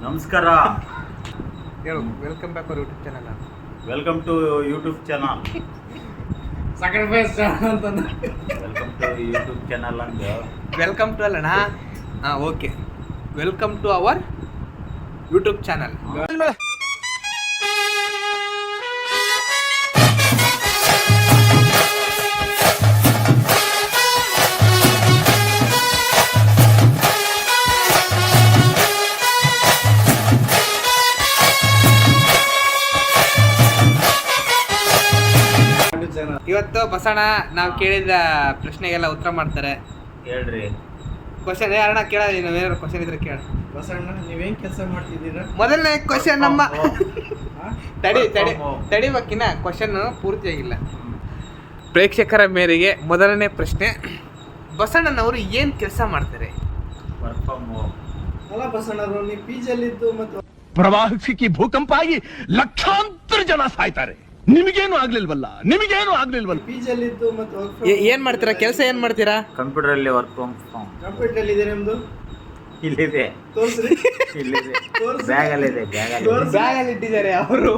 ನಮಸ್ಕಾರ. ಹೇಳು. Welcome back our YouTube channel. Welcome to YouTube channel. Sacrifice channel ಅಂತ. Welcome to YouTube channel ಅಂದ. Welcome to ಅಲ್ಲಣ್ಣ. Okay. Welcome to our YouTube channel. ಇವತ್ತು ಬಸಣ್ಣ ನಾವು ಕೇಳಿದ ಪ್ರಶ್ನೆಗೆಲ್ಲ ಉತ್ತರ ಮಾಡ್ತಾರೆ. ಹೇಳ್ರಿ. ಕ್ವಶನ್ ಯಾರಣ್ಣ ಕೇಳ, ಏನಾದ್ರು ಕ್ವಶನ್ ಇದ್ರೆ ಕೇಳ. ಬಸಣ್ಣ ನೀವೇನ್ ಕೆಲಸ ಮಾಡ್ತಿದ್ದೀರಾ? ಮೊದಲನೇ ಕ್ವಶನ್ ನಮ್ಮ ತಡಿಬೇಕಿನ ಕ್ವಶನ್ ಪೂರ್ತಿಯಾಗಿಲ್ಲ. ಪ್ರೇಕ್ಷಕರ ಮೇರೆಗೆ ಮೊದಲನೇ ಪ್ರಶ್ನೆ, ಬಸಣ್ಣನವರು ಏನ್ ಕೆಲಸ ಮಾಡ್ತಾರೆ? Work from home. ಅಲ್ಲ ಬಸಣ್ಣರು, ನೀವು ಪಿಜಿಯಲ್ಲಿದ್ದು ಮತ್ತು ಪ್ರವಾಹಕ್ಕೆ ಭೂಕಂಪ ಆಗಿ ಲಕ್ಷಾಂತರ ಜನ ಸಾಯ್ತಾರೆ. ನಿಮಗೇನು ಆಗ್ಲಿಲ್ವಲ್ಲ. ಪಿಜಿಯಲ್ಲಿದ್ದು ಮತ್ತು ಏನ್ ಮಾಡ್ತೀರಾ? ಕೆಲಸ ಏನ್ ಮಾಡ್ತೀರಾ? ಕಂಪ್ಯೂಟರ್ ಅಲ್ಲಿ ವರ್ಕ್ ಫ್ರಮ್ ಹೋಮ್. ಕಂಪ್ಯೂಟರ್ ಅಲ್ಲಿ ಇದೆ ನಿಮ್ದು? ಇಲ್ಲಿದೆ. ತೋರಿಸ್ರಿ. ಇಲ್ಲಿದೆ. ತೋರ್ಸಿ. ಬ್ಯಾಗ್ ಅಲ್ಲಿ ಇದೆ. ಬ್ಯಾಗ್ ಅಲ್ಲಿ. ತೋರ್ಸಿ. ಬ್ಯಾಗ್ ಅಲ್ಲಿ ಇಟ್ಟಿದ್ದಾರೆ ಅವರು.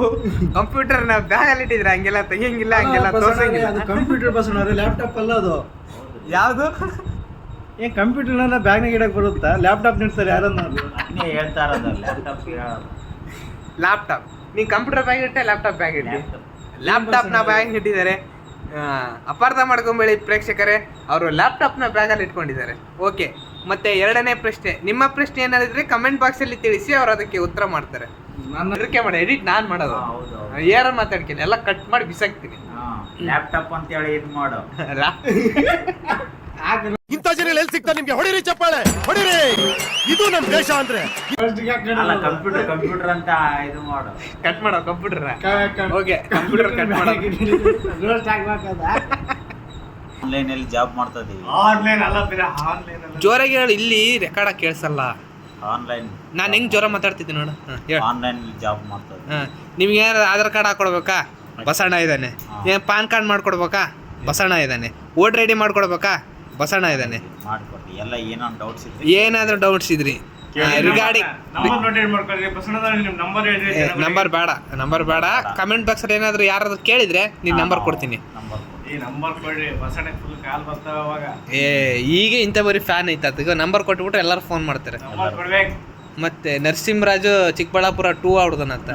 ಕಂಪ್ಯೂಟರ್ ನ ಬ್ಯಾಗ್ ಅಲ್ಲಿ ಇಟ್ಟಿದ್ರೆ ಹಂಗೆಲ್ಲ ತೆಗಿಯಂಗಿಲ್ಲ, ಹಂಗೆಲ್ಲ ತೋರ್ಸಂಗಿಲ್ಲ. ಅದು ಕಂಪ್ಯೂಟರ್ ಬಸಣ್ಣ, ಅದು ಲ್ಯಾಪ್ಟಾಪ್ ಅಲ್ಲ ಅದು. ಯಾವ್ದು? ಏನ್ ಕಂಪ್ಯೂಟರ್ನ ಬ್ಯಾಗ್ನಾಗ ಇಡಕ್ ಬರುತ್ತಾ? ಲ್ಯಾಪ್ಟಾಪ್ ನಿಡ್ತಾರೆ ಯಾರನ್ನ? ಅದನ್ನೇ ಹೇಳ್ತಾ ಇರೋದು. ಲ್ಯಾಪ್ಟಾಪ್ ಹೇಳೋದು. ಲ್ಯಾಪ್ಟಾಪ್. ನೀ ಕಂಪ್ಯೂಟರ್ ಬ್ಯಾಗ್ ಇಟ್ಟೆ, ಲ್ಯಾಪ್ಟಾಪ್ ಬ್ಯಾಗ್ ಇಟ್ಟಿ. ಲ್ಯಾಪ್ಟಾಪ್ ನ ಬ್ಯಾಗ್ ಇಟ್ಟಿದ್ದಾರೆ. ಅಪಾರ್ಥ ಮಾಡ್ಕೊಂಬೇಡಿ ಪ್ರೇಕ್ಷಕರೇ, ಅವರು ಲ್ಯಾಪ್ಟಾಪ್ ನ ಬ್ಯಾಗ್ ಅಲ್ಲಿ ಇಟ್ಕೊಂಡಿದ್ದಾರೆ. ಓಕೆ. ಮತ್ತೆ ಎರಡನೇ ಪ್ರಶ್ನೆ, ನಿಮ್ಮ ಪ್ರಶ್ನೆ ಏನಾದ್ರೆ ಕಮೆಂಟ್ ಬಾಕ್ಸ್ ಅಲ್ಲಿ ತಿಳಿಸಿ, ಅವ್ರು ಅದಕ್ಕೆ ಉತ್ತರ ಮಾಡ್ತಾರೆ. ನಾನು ಮಾಡಿ ಎಡಿಟ್ ನಾನ್ ಮಾಡೋದು. ಹೌದು. ಯಾರ ಮಾತಾಡ್ತೀನಿ ಎಲ್ಲ ಕಟ್ ಮಾಡಿ ಬಿಸಾಕ್ತೀನಿ. ಲ್ಯಾಪ್ಟಾಪ್ ಅಂತ ಹೇಳಿ ಇದು ಮಾಡು. ಇಂಥ ಜನ ಎಲ್ಲಿ ಸಿಗ್ತಾರೆ ನಿಮ್ಗೆ? ಹೊಡಿರಿ ಚಪ್ಪಾಳೆ, ಹೊಡಿರಿ. ಇದು ನಮ್ ದೇಶ ಅಂದ್ರೆ. ಅಲ್ಲ, ಕಂಪ್ಯೂಟರ್ ಅಂತ ಇದು ಮಾಡು. ಕಟ್ ಮಾಡೋ ಕಂಪ್ಯೂಟರ್. ಓಕೆ, ಕಂಪ್ಯೂಟರ್ ಕಟ್ ಮಾಡೋ. ಆನ್ಲೈನ್ ಅಲ್ಲಿ ಜಾಬ್ ಮಾಡ್ತಾ ಇದೀವಿ. ಆನ್ಲೈನ್ ಅಲ್ಲ, ಆನ್ಲೈನ್ ಅಲ್ಲ. ಜೋರಾಗಿ ಹೇಳಿ, ಇಲ್ಲಿ ರೆಕಾರ್ಡ್ ಕೇಳಿಸಲ್ಲ. ಆನ್ಲೈನ್. ನಾನು ಹೆಂಗ್ ಜೋರ ಮಾತಾಡ್ತಿದ್ದೆ ನೋಡು. ಆನ್ಲೈನ್ ಜಾಬ್ ಮಾಡ್ತಾ ಇದೀವಿ. ನಿಮ್ಗೆ ಏನಾದ್ರು ಆಧಾರ್ ಕಾರ್ಡ್ ಹಾಕೊಡ್ಬೇಕಾ? ಬಸಣ್ಣ ಇದ್ದಾನೆ. ಏನ್ ಪಾನ್ ಕಾರ್ಡ್ ಮಾಡ್ಕೊಡ್ಬೇಕಾ? ಬಸಣ್ಣ ಇದ್ದಾನೆ. Voter ID ಮಾಡ್ಕೊಡ್ಬೇಕಾ? ಬಸಣ್ಣ ಇದ್ದಾನೆ. ಮಾಡ್ಕೊಡಿ. ಎಲ್ಲ ಏನಾದ್ರು ಡೌಟ್ಸ್ ಇದ್ರೆ ಏನಾದ್ರೂ ಡೌಟ್ಸ್ ಇದ್ರಿ ರಿಗಾರ್ಡಿಂಗ್ ನಂಬರ್ ಬೇಡ. ಕಮೆಂಟ್ ಬಾಕ್ಸ್ ಅಲ್ಲಿ ಏನಾದ್ರು ಯಾರಾದ್ರೂ ಕೇಳಿದ್ರೆ ನೀನ್ ನಂಬರ್ ಕೊಡ್ತೀನಿ. ಈಗ ಇಂಥ ಬರೀ ಫ್ಯಾನ್ ಐತ, ಈಗ ನಂಬರ್ ಕೊಟ್ಬಿಟ್ರೆ ಎಲ್ಲರೂ ಫೋನ್ ಮಾಡ್ತಾರೆ. ಮತ್ತೆ ನರಸಿಂಹರಾಜು ಚಿಕ್ಕಬಳ್ಳಾಪುರ 2 ಆಡ್ದನಂತ.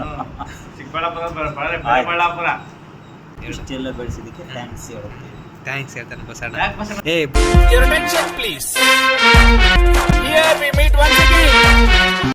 ಇಷ್ಟೆಲ್ಲ ಬೆಳೆಸಿದಕ್ಕೆ ಥ್ಯಾಂಕ್ಸ್ ಹೇಳುತ್ತೀವಿ. ಥ್ಯಾಂಕ್ಸ್ ಹೇಳ್ತಾನೆ Basanna. Your attention please. Here we meet once again.